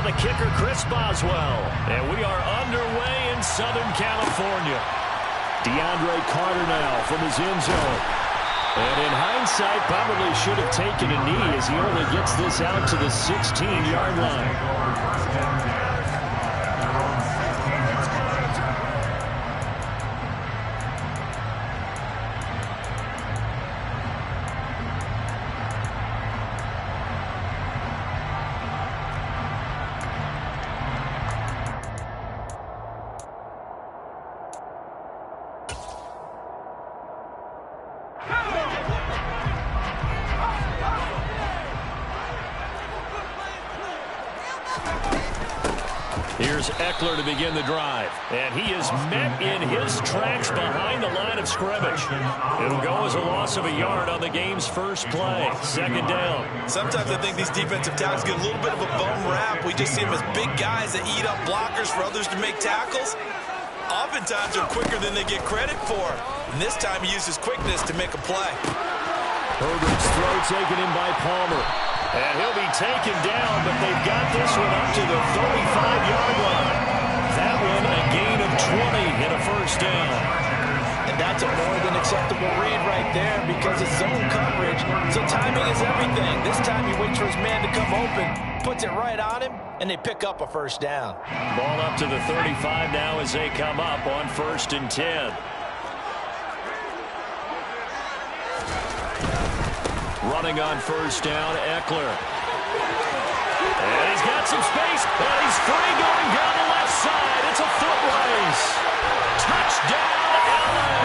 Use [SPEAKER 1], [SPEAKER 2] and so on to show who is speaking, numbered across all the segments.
[SPEAKER 1] the kicker, Chris Boswell. And we are underway in Southern California. DeAndre Carter now from his end zone. And in hindsight, probably should have taken a knee as he only gets this out to the 16-yard line. Here's Eckler to begin the drive. And he is met in his tracks behind the line of scrimmage. It'll go as a loss of a yard on the game's first play. Second down.
[SPEAKER 2] Sometimes I think these defensive tackles get a little bit of a bum rap. We just see them as big guys that eat up blockers for others to make tackles. Oftentimes they're quicker than they get credit for. And this time he uses quickness to make a play.
[SPEAKER 1] Herbert's throw taken in by Palmer. And he'll be taken down, but they've got this one up to the 35-yard line. That one a gain of 20 and a first down.
[SPEAKER 3] And that's a more than acceptable read right there because it's zone coverage, so timing is everything. This time he waits for his man to come open, puts it right on him, and they pick up a first down.
[SPEAKER 1] Ball up to the 35 now as they come up on 1st and 10. Running on first down, Eckler. And he's got some space, and he's free going down the left side. It's a foot race. Touchdown, LA!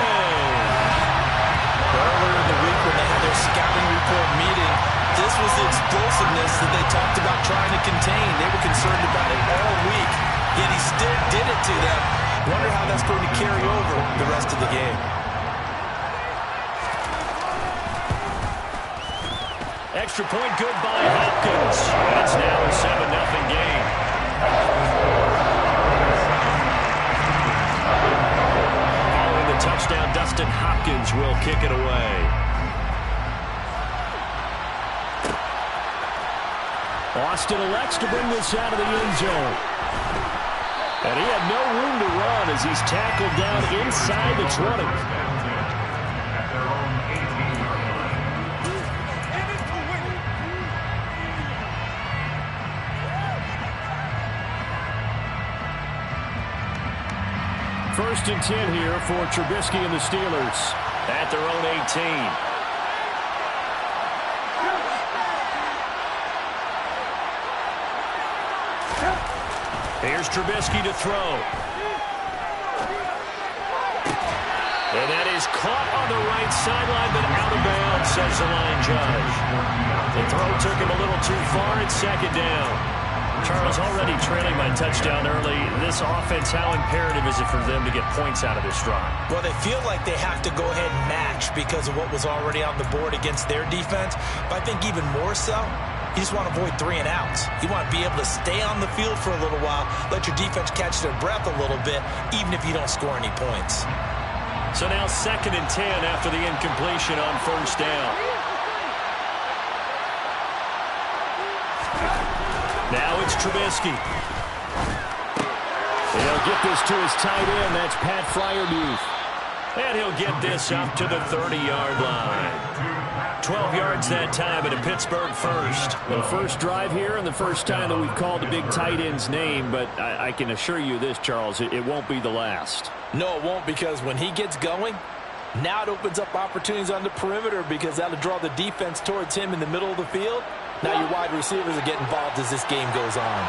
[SPEAKER 3] Earlier in the week when they had their scouting report meeting, this was the explosiveness that they talked about trying to contain. They were concerned about it all week, yet he still did it to them. Wonder how that's going to carry over the rest of the game.
[SPEAKER 1] Extra point good by Hopkins. It's now a 7-0 game. Following the touchdown, Dustin Hopkins will kick it away. Austin elects to bring this out of the end zone. And he had no room to run as he's tackled down inside the 20. First and 10 here for Trubisky and the Steelers at their own 18. Here's Trubisky to throw. And that is caught on the right sideline, but out of bounds, says the line judge. The throw took him a little too far. It's second down. Charles, already trailing my touchdown early. This offense, how imperative is it for them to get points out of this drive?
[SPEAKER 3] Well, they feel like they have to go ahead and match because of what was already on the board against their defense. But I think even more so, you just want to avoid 3 and outs. You want to be able to stay on the field for a little while, let your defense catch their breath a little bit, even if you don't score any points.
[SPEAKER 1] So now 2nd and 10 after the incompletion on first down. Now it's Trubisky. He'll get this to his tight end. That's Pat Freiermuth. And he'll get this up to the 30-yard line. 12 yards that time at a Pittsburgh first. The first drive here and the first time that we've called the big tight end's name, but I can assure you this, Charles, it won't be the last.
[SPEAKER 3] No, it won't, because when he gets going, now it opens up opportunities on the perimeter because that'll draw the defense towards him in the middle of the field. Now your wide receivers will get involved as this game goes on.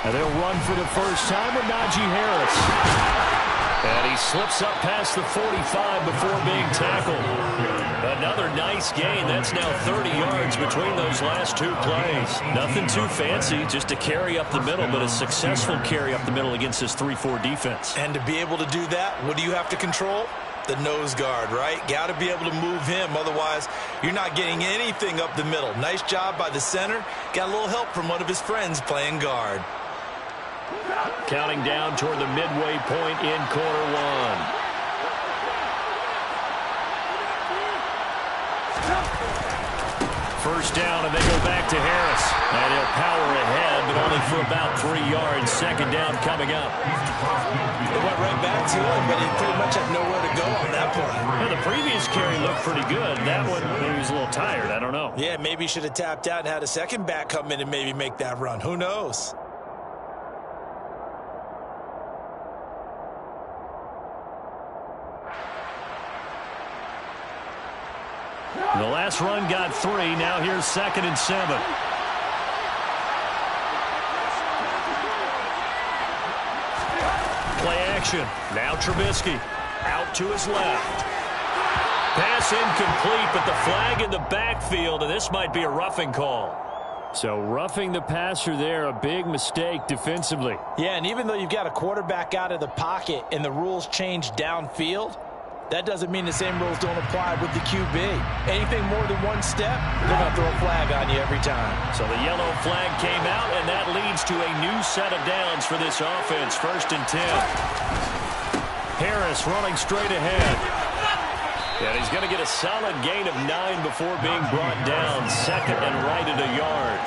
[SPEAKER 1] And they'll run for the first time with Najee Harris. And he slips up past the 45 before being tackled. Another nice gain. That's now 30 yards between those last 2 plays. Nothing too fancy, just a carry up the middle, but a successful carry up the middle against this 3-4 defense.
[SPEAKER 3] And to be able to do that, what do you have to control? The nose guard, right? Got to be able to move him. Otherwise, you're not getting anything up the middle. Nice job by the center. Got a little help from one of his friends playing guard.
[SPEAKER 1] Counting down toward the midway point in quarter 1. first down, and they go back to Harris. And he'll power ahead, but only for about 3 yards. Second down coming up.
[SPEAKER 3] They went right back to him, but he pretty much had nowhere to go on that point.
[SPEAKER 1] Well, the previous carry looked pretty good. That one, maybe he was a little tired. I don't know.
[SPEAKER 3] Yeah, maybe he should have tapped out and had a second back come in and maybe make that run. Who knows?
[SPEAKER 1] The last run got 3. Now here's 2nd and 7. Play action. Now Trubisky. Out to his left. Pass incomplete, but the flag in the backfield, and this might be a roughing call. So roughing the passer there, a big mistake defensively.
[SPEAKER 3] Yeah, and even though you've got a quarterback out of the pocket and the rules change downfield, that doesn't mean the same rules don't apply with the QB. Anything more than one step, they're going to throw a flag on you every time.
[SPEAKER 1] So the yellow flag came out, and that leads to a new set of downs for this offense. 1st and 10. Harris running straight ahead. And he's going to get a solid gain of 9 before being brought down. 2nd and right at a yard.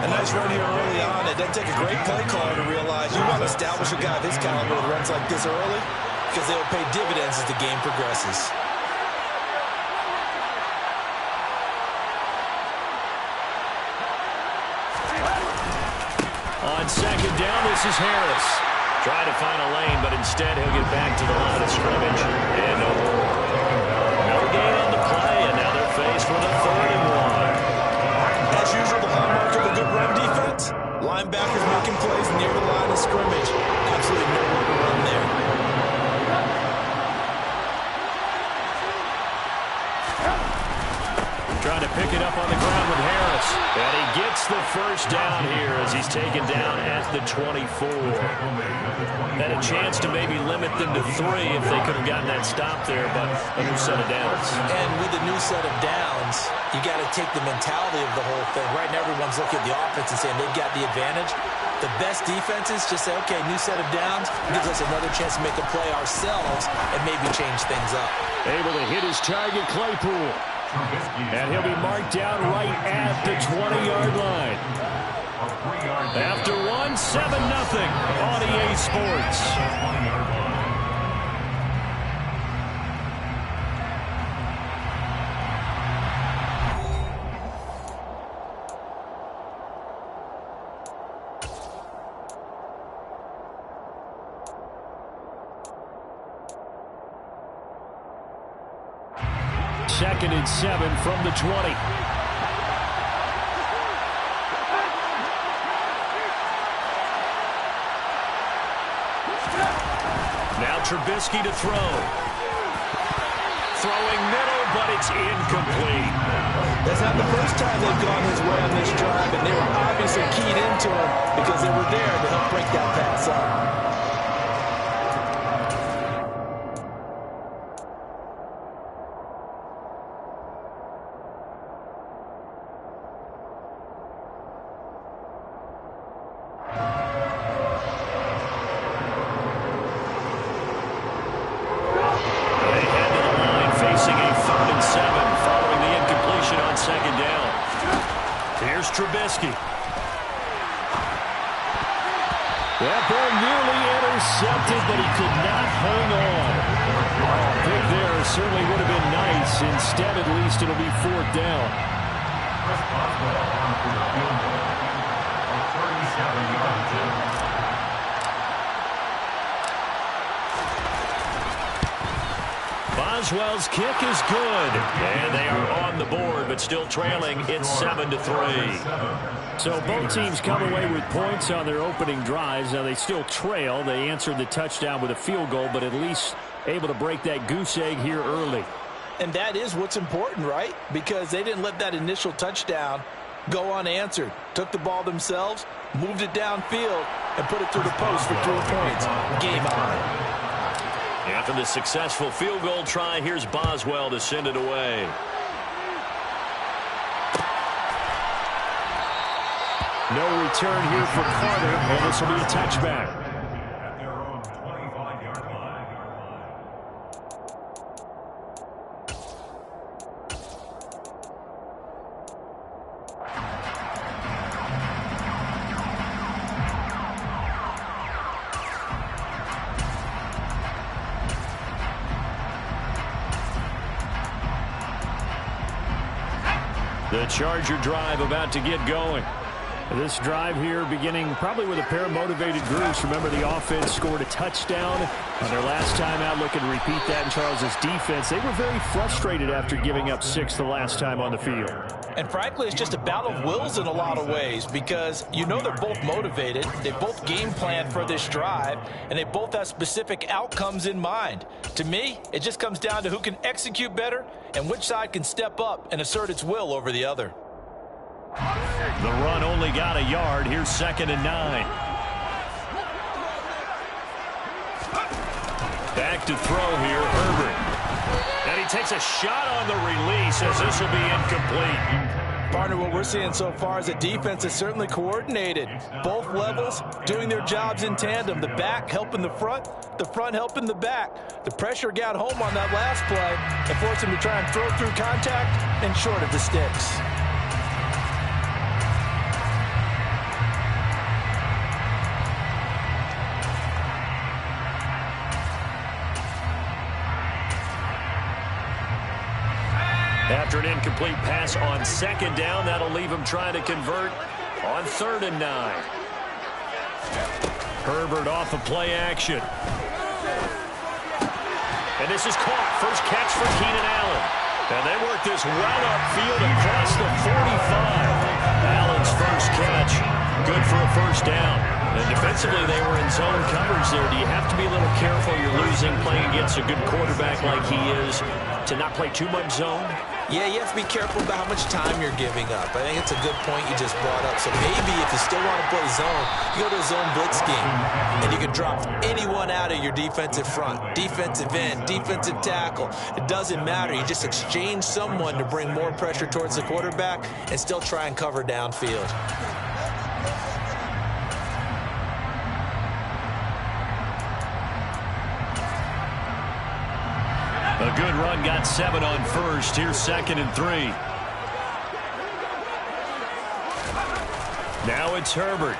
[SPEAKER 3] A nice run here early on. It doesn't take a great play caller to realize you want to establish a guy of his caliber that runs like this early, because they'll pay dividends as the game progresses.
[SPEAKER 1] On 2nd down, this is Harris. Trying to find a lane, but instead he'll get back to the line of scrimmage. And no gain on the play, and now they're faced with a 3rd and 1.
[SPEAKER 3] As usual, the hallmark of a good run defense, linebackers making plays near the line of scrimmage. Absolutely nowhere to run there.
[SPEAKER 1] Trying to pick it up on the ground with Harris. And he gets the first down here as he's taken down at the 24. Had a chance to maybe limit them to 3 if they could have gotten that stop there, but a new set of downs.
[SPEAKER 3] And with a new set of downs, you got to take the mentality of the whole thing. Right now, everyone's looking at the offense and saying they've got the advantage. The best defenses just say, okay, new set of downs gives us another chance to make a play ourselves and maybe change things up.
[SPEAKER 1] Able to hit his target, Claypool. And he'll be marked down right at the 20-yard line. After 1, 7-0 on EA Sports. Second and 7 from the 20. Now Trubisky to throw. Throwing middle, but it's incomplete.
[SPEAKER 3] That's not the first time they've gone his way on this drive, and they were obviously keyed into him because they were there to help break that pass up.
[SPEAKER 1] Trubisky. That ball nearly intercepted, but he could not hang on. Oh, pick there certainly would have been nice. Instead, at least, it'll be 4th down. Boswell's kick is good, and they are on the board, but still trailing. It's 7-3. So both teams come away with points on their opening drives. Now they still trail. They answered the touchdown with a field goal, but at least able to break that goose egg here early.
[SPEAKER 3] And that is what's important, right? Because they didn't let that initial touchdown go unanswered. Took the ball themselves, moved it downfield, and put it through the post for 3 points. Game on.
[SPEAKER 1] After the successful field goal try, here's Boswell to send it away. No return here for Carter, and this will be a touchback. The Charger drive about to get going.
[SPEAKER 4] This drive here beginning probably with a pair of motivated groups. Remember, the offense scored a touchdown on their last time out. Looking to repeat that in Charles' defense. They were very frustrated after giving up 6 the last time on the field.
[SPEAKER 3] And frankly, it's just a battle of wills in a lot of ways because you know they're both motivated. They both game plan for this drive, and they both have specific outcomes in mind. To me, it just comes down to who can execute better and which side can step up and assert its will over the other.
[SPEAKER 1] The run only got a yard. Here's 2nd and 9. Back to throw here, Herbert. And he takes a shot on the release as this will be incomplete.
[SPEAKER 3] Partner, what we're seeing so far is a defense that's certainly coordinated. Both levels doing their jobs in tandem. The back helping the front helping the back. The pressure got home on that last play and forced him to try and throw through contact and short of the sticks.
[SPEAKER 1] After an incomplete pass on 2nd down, that'll leave him trying to convert on 3rd and 9. Herbert off of play action. And this is caught. First catch for Keenan Allen. And they work this well upfield across the 45. Allen's first catch. Good for a first down. And defensively, they were in zone coverage there. Do you have to be a little careful? You're losing, playing against a good quarterback like he is, to not play too much zone?
[SPEAKER 3] Yeah, you have to be careful about how much time you're giving up. I think it's a good point you just brought up. So maybe if you still want to play zone, you go to a zone blitz scheme. And you can drop anyone out of your defensive front. Defensive end, defensive tackle. It doesn't matter. You just exchange someone to bring more pressure towards the quarterback and still try and cover downfield.
[SPEAKER 1] A good run, got 7 on first. Here's 2nd and 3. Now it's Herbert.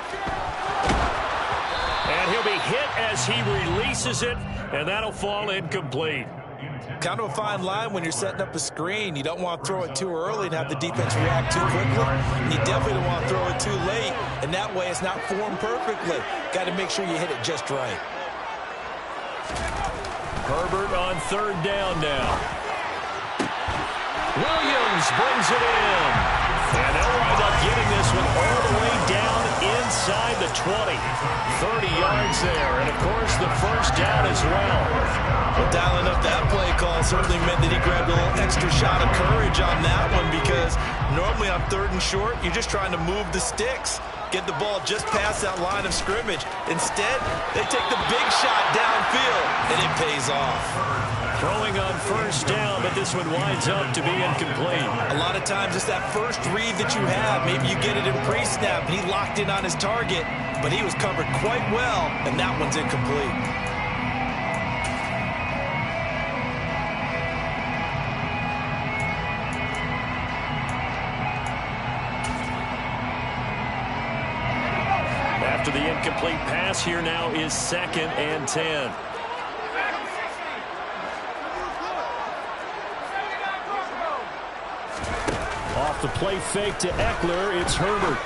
[SPEAKER 1] And he'll be hit as he releases it, and that'll fall incomplete.
[SPEAKER 3] Kind of a fine line when you're setting up a screen. You don't want to throw it too early and have the defense react too quickly. And you definitely don't want to throw it too late, and that way it's not formed perfectly. Got to make sure you hit it just right.
[SPEAKER 1] Herbert on 3rd down now. Williams brings it in. And they'll wind up getting this one all the way down inside the 20. 30 yards there. And, of course, the first down as well.
[SPEAKER 3] Well, dialing up that play call certainly meant that he grabbed a little extra shot of courage on that one because normally on 3rd and short, you're just trying to move the sticks. Get the ball just past that line of scrimmage. Instead, they take the big shot downfield, and it pays off.
[SPEAKER 1] Throwing on 1st down, but this one winds up to be incomplete.
[SPEAKER 3] A lot of times it's that first read that you have. Maybe you get it in pre-snap, and he locked in on his target, but he was covered quite well, and that one's incomplete.
[SPEAKER 1] After the incomplete pass, here now is 2nd and 10.
[SPEAKER 4] Off the play fake to Eckler, it's Herbert.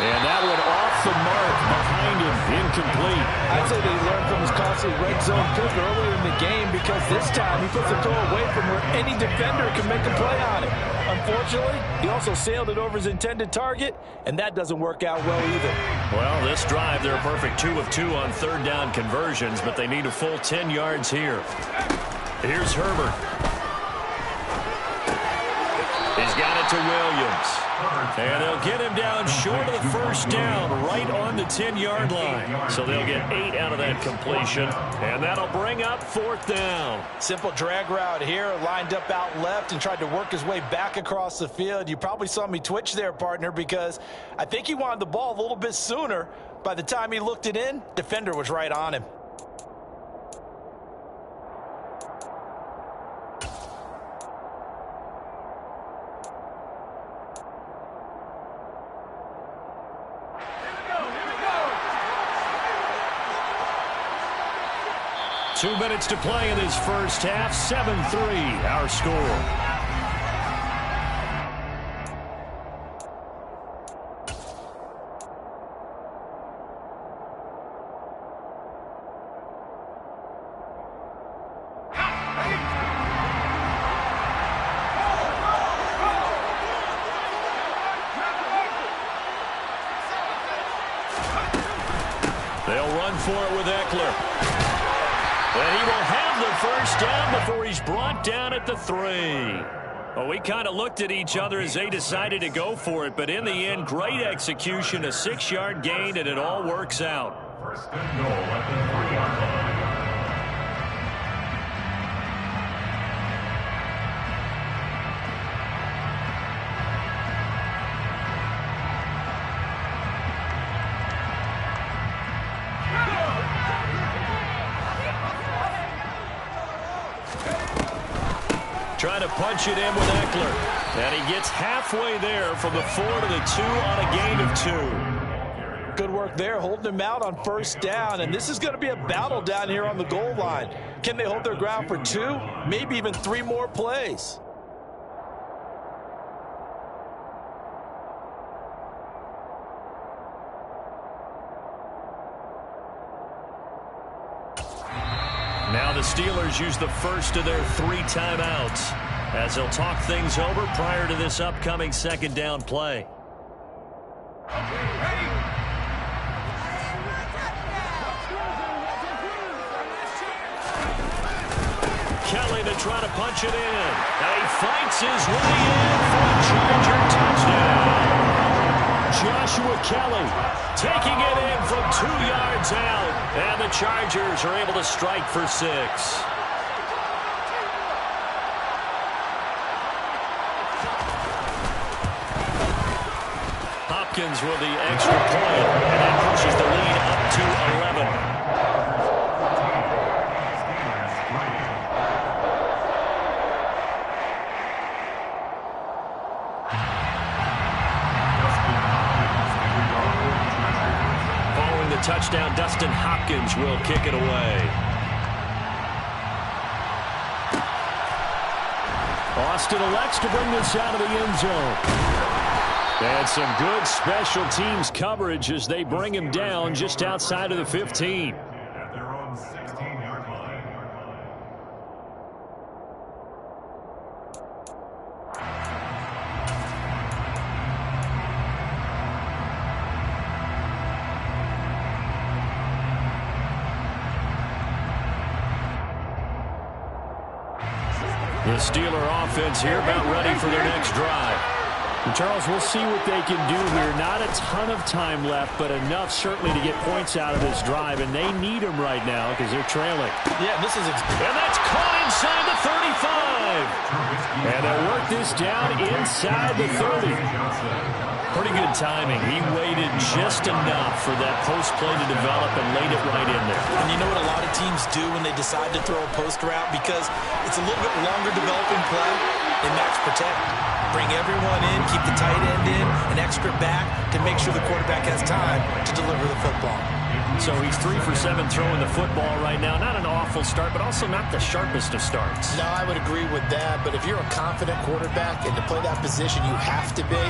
[SPEAKER 4] And that one off the mark behind him, incomplete.
[SPEAKER 3] I'd say they learned from his costly red zone pick earlier in the game because this time he puts the throw away from where any defender can make a play on it. Unfortunately, he also sailed it over his intended target, and that doesn't work out well either.
[SPEAKER 1] Well, this drive, they're a perfect 2 of 2 on 3rd down conversions, but they need a full 10 yards here. Here's Herbert. He's got it to Williams. And they'll get him down short of the first down, right on the 10-yard line. So they'll get 8 out of that completion, and that'll bring up 4th down.
[SPEAKER 3] Simple drag route here, lined up out left and tried to work his way back across the field. You probably saw me twitch there, partner, because I think he wanted the ball a little bit sooner. By the time he looked it in, defender was right on him.
[SPEAKER 1] Two minutes to play in this first half. 7-3, our score. They'll run for it with Eckler. And he will have the first down before he's brought down at the 3. Well, we kind of looked at each other as they decided to go for it, but in the end, great execution, a 6-yard gain, and it all works out.
[SPEAKER 5] First and goal at the 3-yard line.
[SPEAKER 1] Trying to punch it in with Eckler. And he gets halfway there from the 4 to the 2 on a gain of 2.
[SPEAKER 3] Good work there, holding him out on first down. And this is going to be a battle down here on the goal line. Can they hold their ground for 2, maybe even 3 more plays?
[SPEAKER 1] Now the Steelers use the first of their 3 timeouts as they'll talk things over prior to this upcoming second down play. Kelly to try to punch it in. And he fights his way in for a Charger touchdown. Joshua Kelly taking it in from 2 yards out. And the Chargers are able to strike for 6. Hopkins with the extra point, and that pushes the lead up to 11. Touchdown, Dustin Hopkins will kick it away.
[SPEAKER 4] Austin elects to bring this out of the end zone. And some good special teams coverage as they bring him down just outside of the 15.
[SPEAKER 5] At their own 16-yard line.
[SPEAKER 1] The Steeler offense here about ready for their next drive.
[SPEAKER 4] And Charles, we'll see what they can do here. Not a ton of time left, but enough certainly to get points out of this drive, and they need them right now because they're trailing.
[SPEAKER 3] Yeah, this is...
[SPEAKER 1] And that's caught inside the 35.
[SPEAKER 4] And they'll work this down inside the 30.
[SPEAKER 1] Pretty good timing. He waited just enough for that post play to develop and laid it right in there.
[SPEAKER 3] And you know what a lot of teams do when they decide to throw a post route? Because it's a little bit longer developing play. They match protect. Bring everyone in, keep the tight end in, an extra back to make sure the quarterback has time to deliver the football.
[SPEAKER 1] So he's 3 for 7 throwing the football right now. Not an awful start, but also not the sharpest of starts.
[SPEAKER 6] No, I would agree with that. But if you're a confident quarterback and to play that position, you have to be.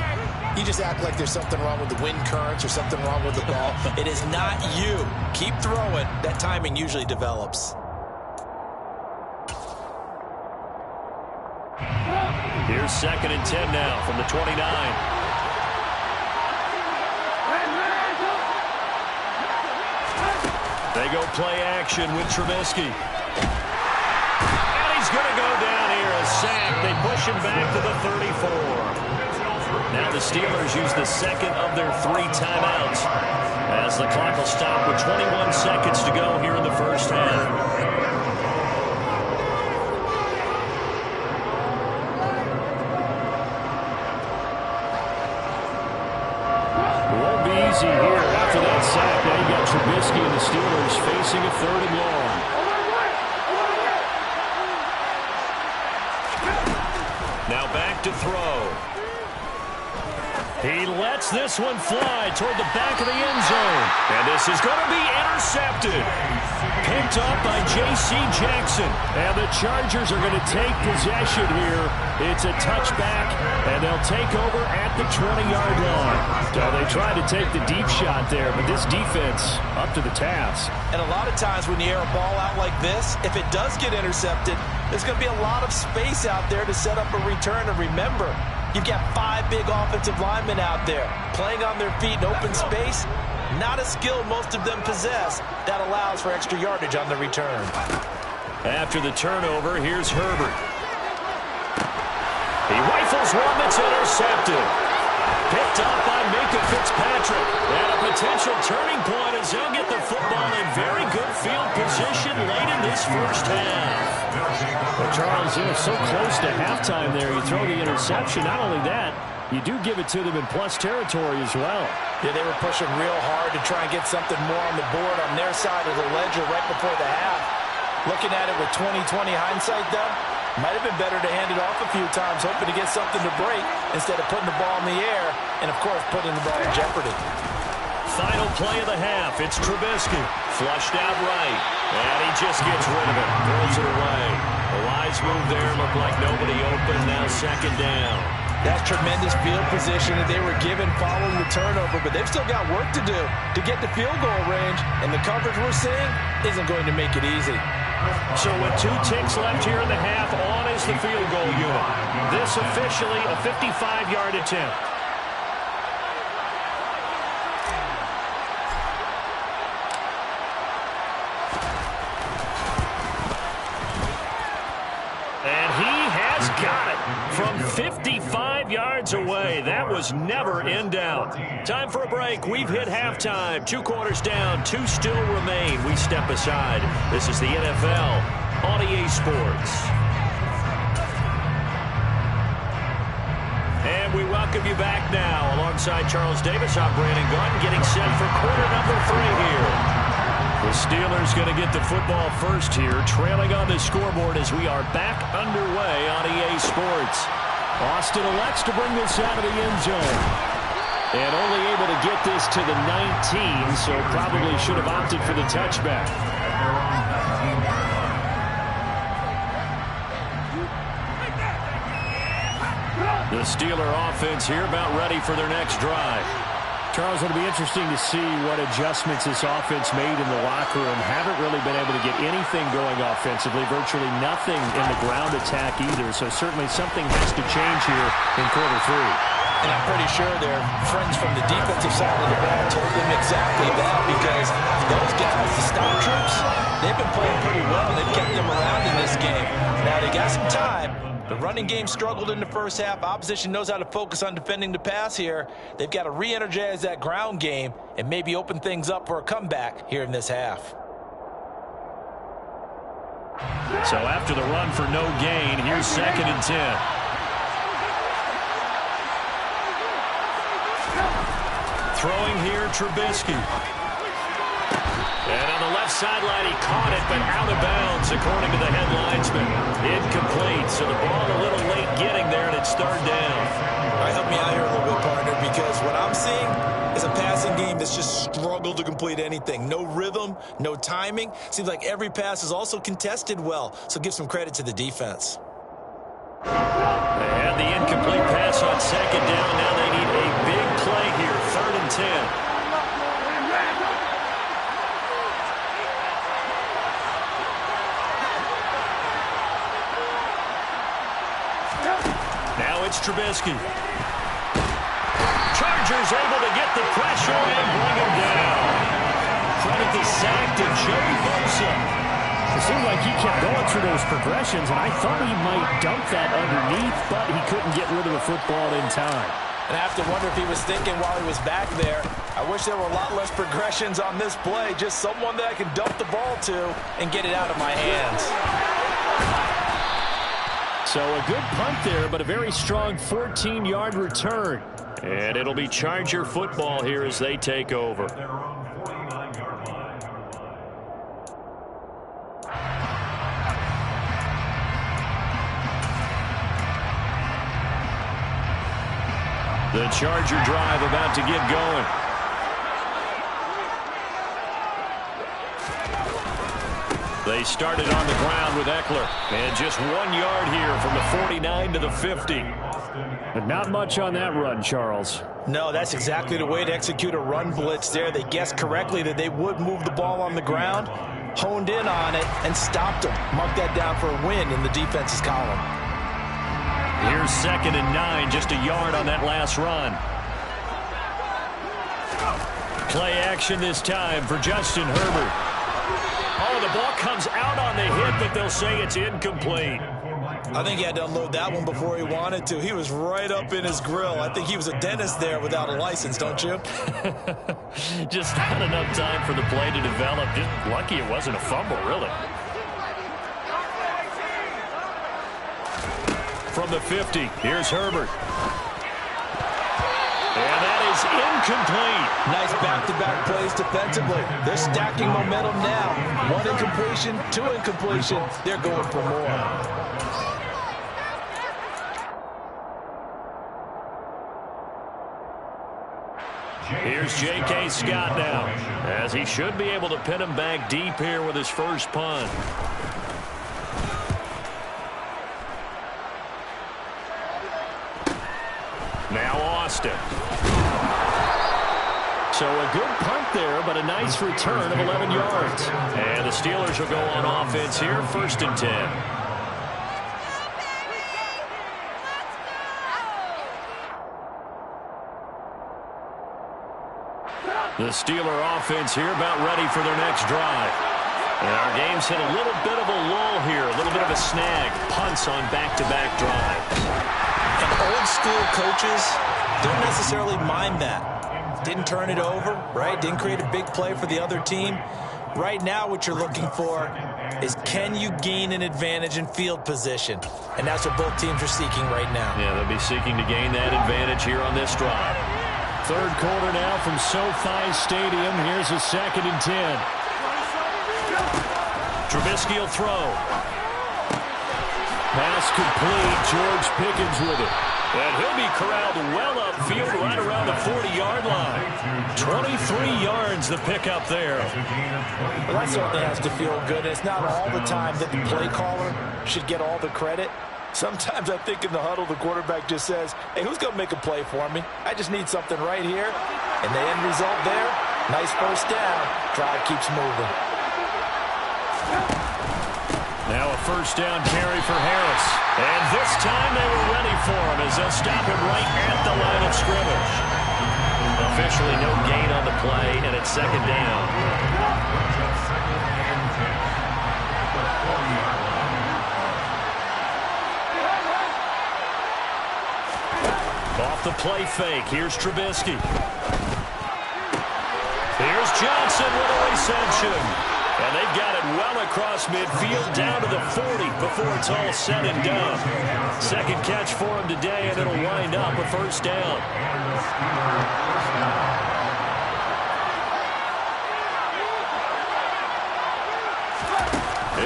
[SPEAKER 6] You just act like there's something wrong with the wind currents or something wrong with the ball.
[SPEAKER 3] It is not you. Keep throwing. That timing usually develops.
[SPEAKER 1] Here's 2nd and 10 now from the 29. They go play action with Trubisky. And he's going to go down here, a sack. They push him back to the 34. Now the Steelers use the second of their 3 timeouts as the clock will stop with 21 seconds to go here in the first half.
[SPEAKER 4] Here after that sack. Now you got Trubisky and the Steelers facing a 3rd and long.
[SPEAKER 1] Now back to throw. He lets this one fly toward the back of the end zone. And this is going to be intercepted. Picked up by J.C. Jackson.
[SPEAKER 4] And the Chargers are going to take possession here. It's a touchback, and they'll take over at the 20-yard line. So they tried to take the deep shot there, but this defense up to the task.
[SPEAKER 3] And a lot of times when you air a ball out like this, if it does get intercepted, there's going to be a lot of space out there to set up a return. And remember, you've got 5 big offensive linemen out there playing on their feet in open space. Not a skill most of them possess. That allows for extra yardage on the return.
[SPEAKER 1] After the turnover, here's Herbert. He rifles one that's intercepted. Picked up by Minka Fitzpatrick. And a potential turning point as he'll get the football in very good field position late in this first half.
[SPEAKER 4] Well, Charles, so close to halftime there. You throw the interception. Not only that, you do give it to them in plus territory as well.
[SPEAKER 3] Yeah, they were pushing real hard to try and get something more on the board on their side of the ledger right before the half. Looking at it with 20/20 hindsight, though, might have been better to hand it off a few times, hoping to get something to break instead of putting the ball in the air and, of course, putting the ball in jeopardy.
[SPEAKER 1] Final play of the half. It's Trubisky. Flushed out right. And he just gets rid of it. Throws it away. The wise move there. Looked like nobody open. Now second down.
[SPEAKER 3] That's tremendous field position that they were given following the turnover, but they've still got work to do to get the field goal range, and the coverage we're seeing isn't going to make it easy.
[SPEAKER 1] So with 2 ticks left here in the half, on is the field goal unit. This officially a 55-yard attempt. And he has got it from 55 yards away. That was never in doubt. Time for a break. We've hit halftime. 2 quarters down. 2 still remain. We step aside. This is the NFL on EA Sports. And we welcome you back now. Alongside Charles Davis, I'm Brandon Gunn, getting set for quarter number 3 here. The Steelers going to get the football first here, trailing on the scoreboard as we are back underway on EA Sports. Austin elects to bring this out of the end zone. And only able to get this to the 19, so probably should have opted for the touchback. The Steeler offense here about ready for their next drive.
[SPEAKER 4] Charles, it'll be interesting to see what adjustments this offense made in the locker room. Haven't really been able to get anything going offensively, virtually nothing in the ground attack either. So certainly something has to change here in quarter 3.
[SPEAKER 3] And I'm pretty sure their friends from the defensive side of the ball told them exactly that, because those guys, the stock troops, they've been playing pretty well. They've kept them around in this game. Now they got some time. The running game struggled in the first half. Opposition knows how to focus on defending the pass here. They've got to re-energize that ground game and maybe open things up for a comeback here in this half.
[SPEAKER 1] So after the run for no gain, here's 2nd and 10. Throwing here, Trubisky. And on the left sideline, he caught it, but out of bounds, according to the head linesman. Incomplete, so the ball a little late getting there, and it's 3rd down.
[SPEAKER 3] All right, help me out here a little bit, partner, because what I'm seeing is a passing game that's just struggled to complete anything. No rhythm, no timing. Seems like every pass is also contested well, so give some credit to the defense.
[SPEAKER 1] And the incomplete pass on 2nd down. Now they need a big play here, 3rd and 10. Now it's Trubisky. Chargers able to get the pressure and bring him down. Credit the sack to Joey Bosa.
[SPEAKER 4] It seemed like he kept going through those progressions, and I thought he might dump that underneath, but he couldn't get rid of the football in time.
[SPEAKER 3] And I have to wonder if he was thinking while he was back there, I wish there were a lot less progressions on this play, just someone that I can dump the ball to and get it out of my hands.
[SPEAKER 4] So a good punt there, but a very strong 14-yard return.
[SPEAKER 1] And it'll be Charger football here as they take over. The Charger drive about to get going. They started on the ground with Eckler. And just 1 yard here from the 49 to the 50.
[SPEAKER 4] But not much on that run, Charles.
[SPEAKER 3] No, that's exactly the way to execute a run blitz there. They guessed correctly that they would move the ball on the ground, honed in on it, and stopped them. Mark that down for a win in the defense's column.
[SPEAKER 1] Here's 2nd and 9, just a yard on that last run. Play action this time for Justin Herbert. Oh, the ball comes out on the hit, but they'll say it's incomplete.
[SPEAKER 3] I think he had to unload that one before he wanted to. He was right up in his grill. I think he was a dentist there without a license, don't you?
[SPEAKER 1] Just not enough time for the play to develop. Just lucky it wasn't a fumble, really. From the 50, here's Herbert. And that is incomplete.
[SPEAKER 3] Nice back-to-back plays defensively. They're stacking momentum now. 1 incompletion, 2 incompletion. They're going for more.
[SPEAKER 1] Here's J.K. Scott now, as he should be able to pin him back deep here with his first punt. Now Austin. So a good punt there, but a nice return of 11 yards. And the Steelers will go on offense here, 1st and 10. The Steeler offense here about ready for their next drive. And our game's hit a little bit of a lull here, a little bit of a snag. Punts on back-to-back drives.
[SPEAKER 3] And old-school coaches don't necessarily mind that. Didn't turn it over, right? Didn't create a big play for the other team. Right now what you're looking for is, can you gain an advantage in field position? And that's what both teams are seeking right now.
[SPEAKER 1] Yeah, they'll be seeking to gain that advantage here on this drive.
[SPEAKER 4] 3rd quarter now from SoFi Stadium. Here's a 2nd and 10.
[SPEAKER 1] Trubisky will throw.
[SPEAKER 4] Pass complete. George Pickens with it.
[SPEAKER 1] And he'll be corralled well upfield right around the 40-yard line. 23 yards the pickup there.
[SPEAKER 3] Well, that certainly has to feel good. It's not all the time that the play caller should get all the credit. Sometimes I think in the huddle, the quarterback just says, hey, who's going to make a play for me? I just need something right here. And the end result there, nice first down. Drive keeps moving.
[SPEAKER 1] Now a 1st down carry for Harris. And this time they were ready for him as they'll stop him right at the line of scrimmage. Officially no gain on the play, and it's 2nd down. Off the play fake, here's Trubisky. Here's Johnson with a reception. And they've got it well across midfield down to the 40 before it's all said and done. 2nd catch for him today, and it'll wind up a 1st down.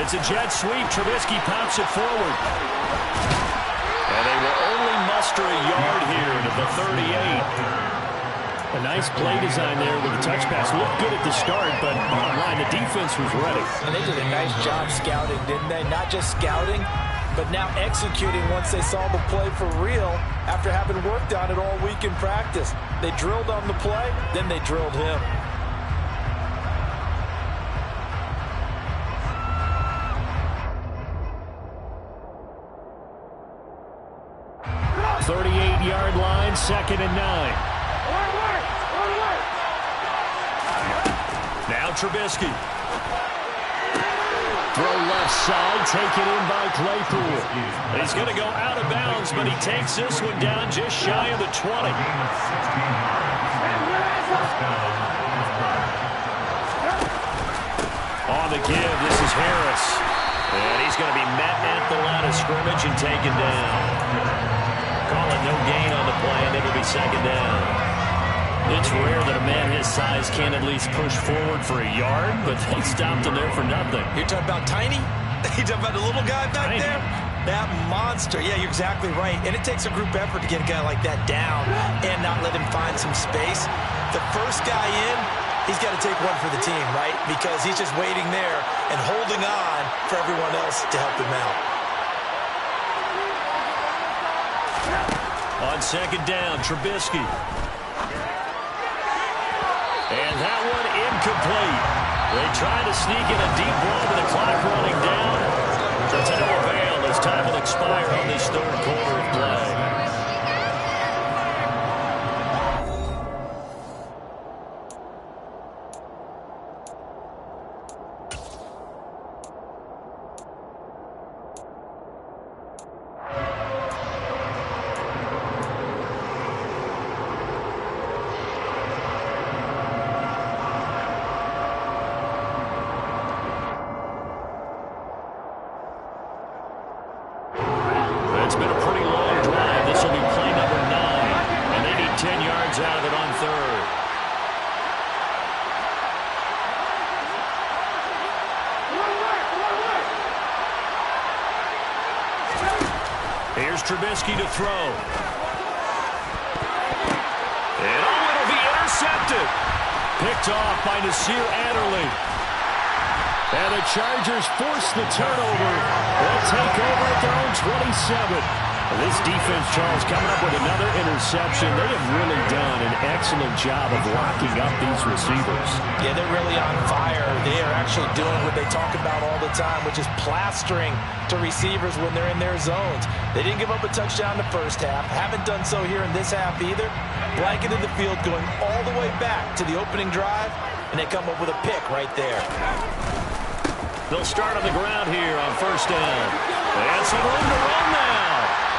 [SPEAKER 1] It's a jet sweep. Trubisky pops it forward. And they will only muster a yard here to the 38.
[SPEAKER 4] A nice play design there with the touch pass. Looked good at the start, but bottom line, the defense was ready.
[SPEAKER 3] And they did a nice job scouting, didn't they? Not just scouting, but now executing once they saw the play for real after having worked on it all week in practice. They drilled on the play, then they drilled him.
[SPEAKER 4] Yard line, 2nd and 9.
[SPEAKER 1] Now Trubisky.
[SPEAKER 4] Throw left side, taken in by Claypool.
[SPEAKER 1] He's going to go out of bounds, but he takes this one down just shy of the 20. On the give, this is Harris. And he's going to be met at the line of scrimmage and taken down. Call it no gain on the play, and it'll be 2nd down. It's rare that a man his size can't at least push forward for a yard, but they stopped him there for nothing.
[SPEAKER 3] You're talking about tiny? You're talking about the little guy back there? That monster. Yeah, you're exactly right. And it takes a group effort to get a guy like that down and not let him find some space. The first guy in, he's got to take one for the team, right? Because he's just waiting there and holding on for everyone else to help him out.
[SPEAKER 1] On 2nd down, Trubisky. And that one incomplete. They try to sneak in a deep ball with the clock running down. But to no avail as time will expire on this 3rd quarter of play. Here's Trubisky to throw. And it'll be intercepted. Picked off by Nasir Adderley. And the Chargers force the turnover. They'll take over at their own 27. This defense, Charles, coming up with another interception. They have really done an excellent job of locking up these receivers.
[SPEAKER 3] Yeah, they're really on fire. They are actually doing what they talk about all the time, which is plastering to receivers when they're in their zones. They didn't give up a touchdown the first half. Haven't done so here in this half either. Blanketed the field going all the way back to the opening drive, and they come up with a pick right there.
[SPEAKER 1] They'll start on the ground here on first down. And some room to run now.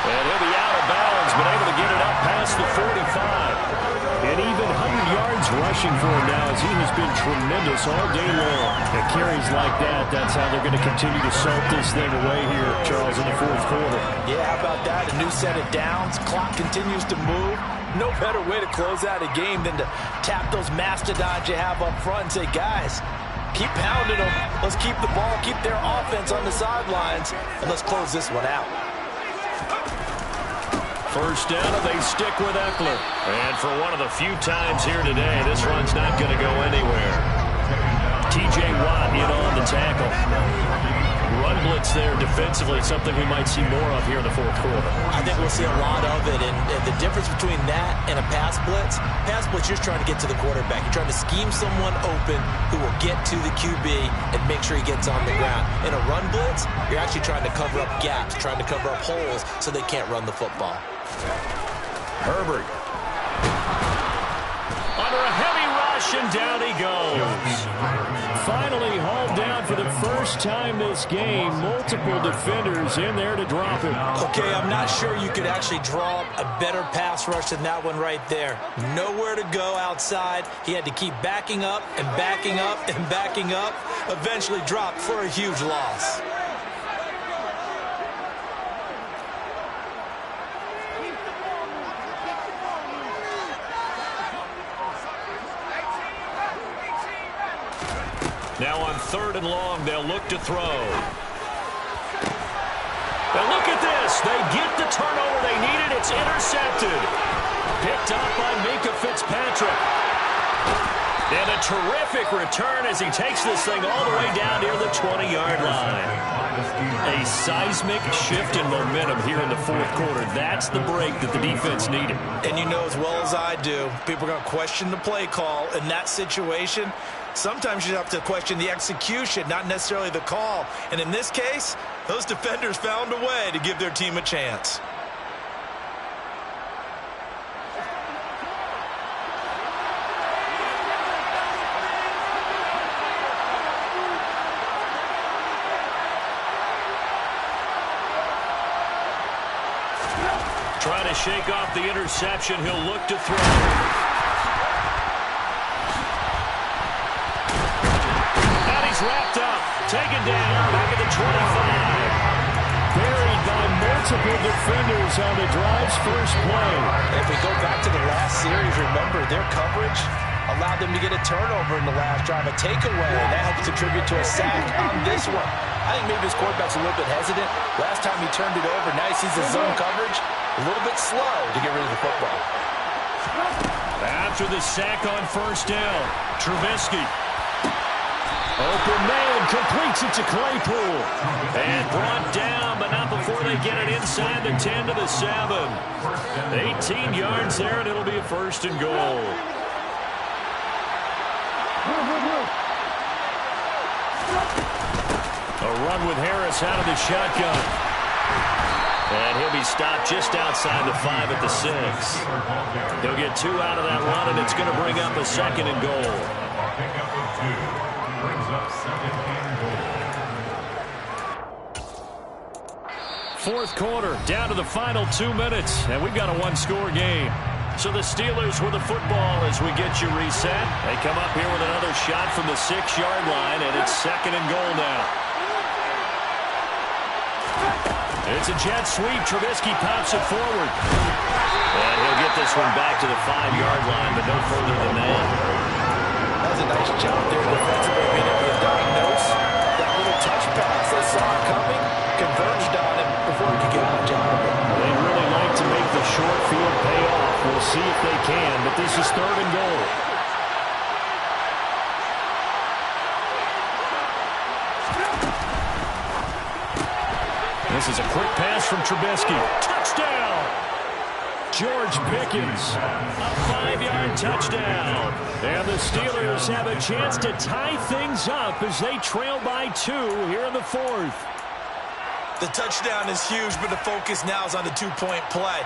[SPEAKER 1] And he'll be out of bounds, but able to get it up past the 45.
[SPEAKER 4] And even 100 yards rushing for him now, as he has been tremendous all day long. At carries like that, that's how they're going to continue to salt this thing away here, Charles, in the fourth quarter.
[SPEAKER 3] Yeah, how about that? A new set of downs. Clock continues to move. No better way to close out a game than to tap those mastodons you have up front and say, guys, keep pounding them. Let's keep the ball, keep their offense on the sidelines, and let's close this one out.
[SPEAKER 1] First down, and they stick with Eckler. And for one of the few times here today, this run's not going to go anywhere. T.J. Watt in on the tackle. Run blitz there defensively, something we might see more of here in the fourth quarter.
[SPEAKER 3] I think we'll see a lot of it, and the difference between that and a pass blitz, you're trying to get to the quarterback. You're trying to scheme someone open who will get to the QB and make sure he gets on the ground. In a run blitz, you're actually trying to cover up gaps, trying to cover up holes so they can't run the football.
[SPEAKER 1] Herbert. Under a heavy rush, and down he goes.
[SPEAKER 4] Finally hauled down for the first time this game. Multiple defenders in there to drop him.
[SPEAKER 3] Okay, I'm not sure you could actually draw up a better pass rush than that one right there. Nowhere to go outside. He had to keep backing up and backing up and backing up. Eventually dropped for a huge loss.
[SPEAKER 1] Now on third and long, they'll look to throw. And look at this. They get the turnover they needed. It's intercepted. Picked up by Minkah Fitzpatrick. And a terrific return as he takes this thing all the way down near the 20-yard line. A seismic shift in momentum here in the fourth quarter. That's the break that the defense needed.
[SPEAKER 3] And you know as well as I do, people are going to question the play call in that situation. Sometimes you have to question the execution, not necessarily the call. And in this case, those defenders found a way to give their team a chance.
[SPEAKER 1] Trying to shake off the interception. He'll look to throw. Wrapped up, taken down, back at the 25.
[SPEAKER 4] Buried by multiple defenders on the drive's first play.
[SPEAKER 3] If we go back to the last series, remember their coverage allowed them to get a turnover in the last drive, a takeaway. That helps contribute to a sack on this one. I think maybe his quarterback's a little bit hesitant. Last time he turned it over, now he sees his zone coverage a little bit slow to get rid of the football.
[SPEAKER 1] After the sack on first down, Trubisky. Open man, completes it to Claypool. And brought down, but not before they get it inside the 10 to the 7. 18 yards there, and it'll be a first and goal. A run with Harris out of the shotgun. And he'll be stopped just outside the 5 at the 6. He'll get 2 out of that run, and it's going to bring up a second and goal. Fourth quarter, down to the final 2 minutes, and we've got a one-score game. So the Steelers with the football as we get you reset. They come up here with another shot from the 6-yard line, and it's second and goal now. It's a jet sweep. Trubisky pops it forward. And he'll get this one back to the 5-yard line, but no further than that.
[SPEAKER 3] That was a nice job there defensively, being able to diagnose that little touch pass. They saw it coming, converged on him before he could get much out of it.
[SPEAKER 4] They this is 3rd and goal. This is a quick pass from Trubisky. Touchdown! George Pickens, a 5-yard touchdown. And the Steelers have a chance to tie things up as they trail by 2 here in the 4th.
[SPEAKER 3] The touchdown is huge, but the focus now is on the 2-point play.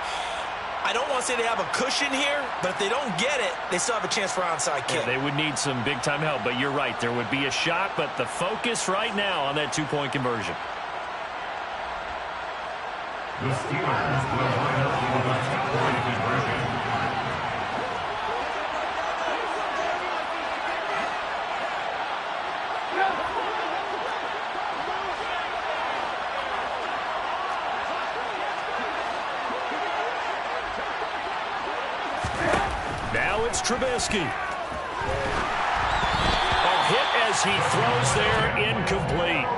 [SPEAKER 3] I don't want to say they have a cushion here, but if they don't get it, they still have a chance for onside kick.
[SPEAKER 4] Yeah, they would need some big-time help, but you're right. There would be a shot, but the focus right now on that 2-point conversion.
[SPEAKER 5] The Steelers will line up for the 2-point conversion.
[SPEAKER 4] Now it's Trubisky. A hit as he throws there, incomplete.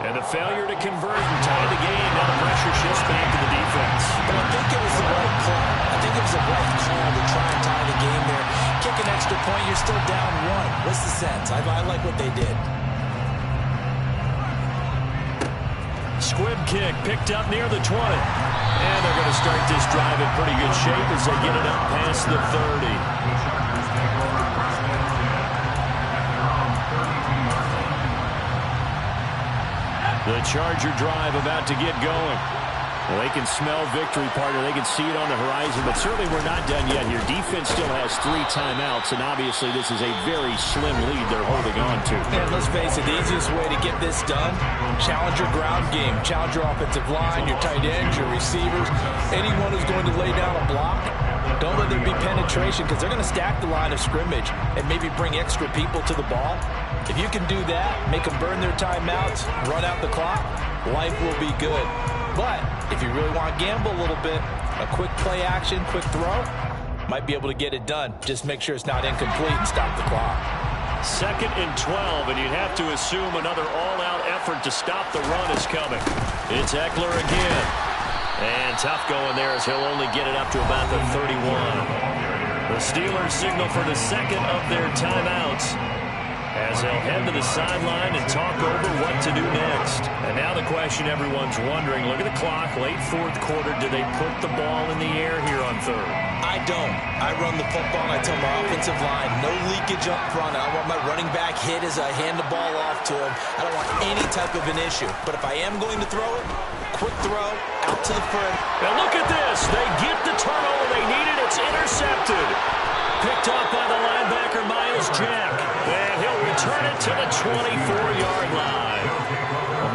[SPEAKER 4] And the failure to convert and tie the game. Now the pressure shifts back to the defense.
[SPEAKER 3] But I think it was the right play. I think it was the right call to try and tie the game there. Kick an extra point, you're still down 1. What's the sense? I like what they did.
[SPEAKER 4] Squib kick picked up near the 20. And they're going to start this drive in pretty good shape as they get it up past the 30. The Charger drive about to get going. Well, they can smell victory, partner. They can see it on the horizon, but certainly we're not done yet here. Defense still has 3 timeouts, and obviously this is a very slim lead they're holding on to.
[SPEAKER 3] And let's face it, the easiest way to get this done, challenge your ground game, challenge your offensive line, your tight ends, your receivers, anyone who's going to lay down a block. Don't let there be penetration because they're going to stack the line of scrimmage and maybe bring extra people to the ball. If you can do that, make them burn their timeouts, run out the clock, life will be good. But if you really want to gamble a little bit, a quick play action, quick throw, might be able to get it done. Just make sure it's not incomplete and stop the clock.
[SPEAKER 4] 2nd and 12, and you'd have to assume another all-out effort to stop the run is coming. It's Eckler again. And tough going there as he'll only get it up to about the 31. The Steelers signal for the 2nd of their timeouts as they'll head to the sideline and talk over what to do next. And now the question everyone's wondering, look at the clock, late 4th quarter, do they put the ball in the air here on 3rd?
[SPEAKER 3] I don't. I run the football and I tell my offensive line, no leakage up front. I don't want my running back hit as I hand the ball off to him. I don't want any type of an issue. But if I am going to throw it, quick throw, out to the front.
[SPEAKER 4] And look at this. They get the turnover they needed. It's intercepted. Picked up by the linebacker, Miles Jack. And he'll return it to the 24-yard line.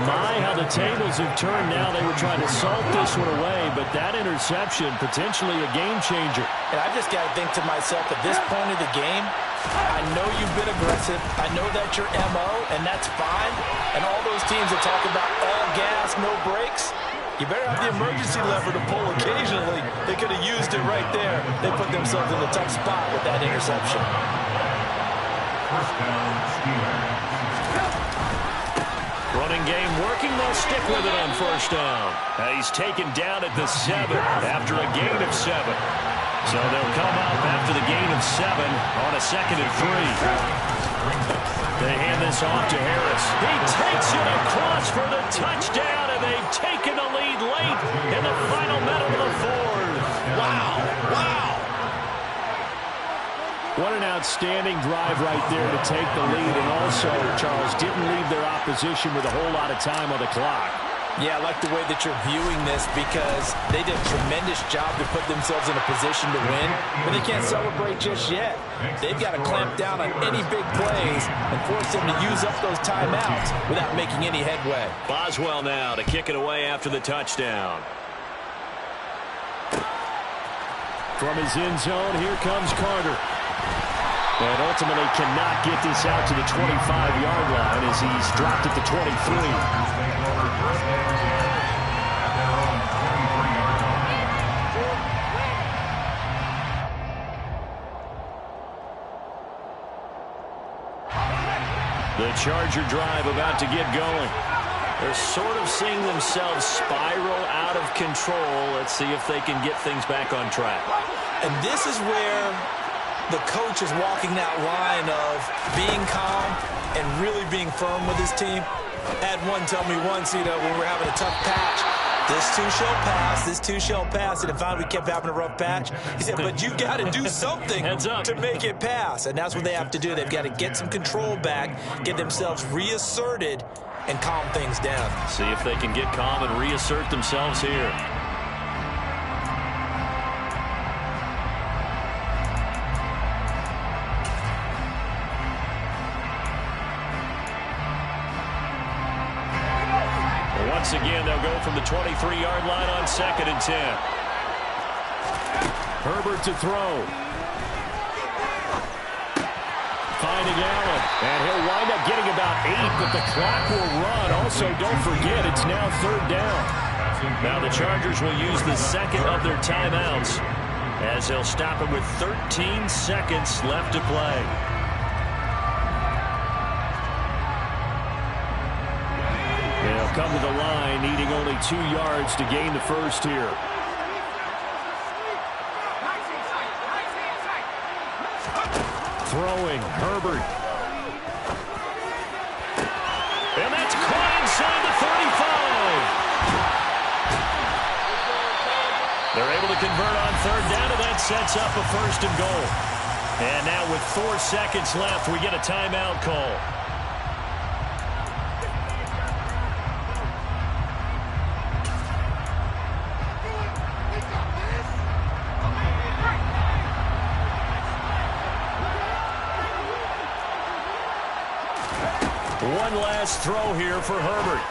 [SPEAKER 4] My, how the tables have turned now. They were trying to salt this one away, but that interception, potentially a game changer.
[SPEAKER 3] And I just got to think to myself, at this point of the game, I know you've been aggressive. I know that's your MO, and that's fine. And all those teams that talk about all gas, no brakes, you better have the emergency lever to pull occasionally. They could have used it right there. They put themselves in a tough spot with that interception.
[SPEAKER 5] First down, Steelers.
[SPEAKER 4] Running game working, they'll stick with it on 1st down. He's taken down at the 7 after a gain of 7. So they'll come up after the gain of 7 on a 2nd and 3. They hand this off to Harris. He takes it across for the touchdown, and they've taken the lead late in the final minute of the 4th.
[SPEAKER 3] Wow, wow.
[SPEAKER 4] What an outstanding drive right there to take the lead, and also, Charles, didn't leave their opposition with a whole lot of time on the clock.
[SPEAKER 3] Yeah, I like the way that you're viewing this because they did a tremendous job to put themselves in a position to win, but they can't celebrate just yet. They've got to clamp down on any big plays and force them to use up those timeouts without making any headway.
[SPEAKER 4] Boswell now to kick it away after the touchdown. From his end zone, here comes Carter. And ultimately cannot get this out to the 25-yard line as he's dropped at the 23. The Charger drive about to get going. They're sort of seeing themselves spiral out of control. Let's see if they can get things back on track.
[SPEAKER 3] And this is where the coach is walking that line of being calm and really being firm with his team. I had one tell me once, when we're having a tough patch, this too shall pass, this too shall pass. And finally we kept having a rough patch. He said, but you got to do something to make it pass. And that's what they have to do. They've got to get some control back, get themselves reasserted, and calm things down.
[SPEAKER 1] See if they can get calm and reassert themselves here. Once again, they'll go from the 23-yard line on 2nd and 10.
[SPEAKER 4] Herbert to throw. Finding Allen. And he'll wind up getting about 8, but the clock will run. Also, don't forget, it's now 3rd down.
[SPEAKER 1] Now the Chargers will use the second of their timeouts as they'll stop it with 13 seconds left to play.
[SPEAKER 4] They'll come to the line, needing only 2 yards to gain the first here. Throwing, Herbert.
[SPEAKER 1] And that's caught inside the 35. They're able to convert on 3rd down, and that sets up a 1st and goal. And now with 4 seconds left, we get a timeout call. One last throw here for Herbert.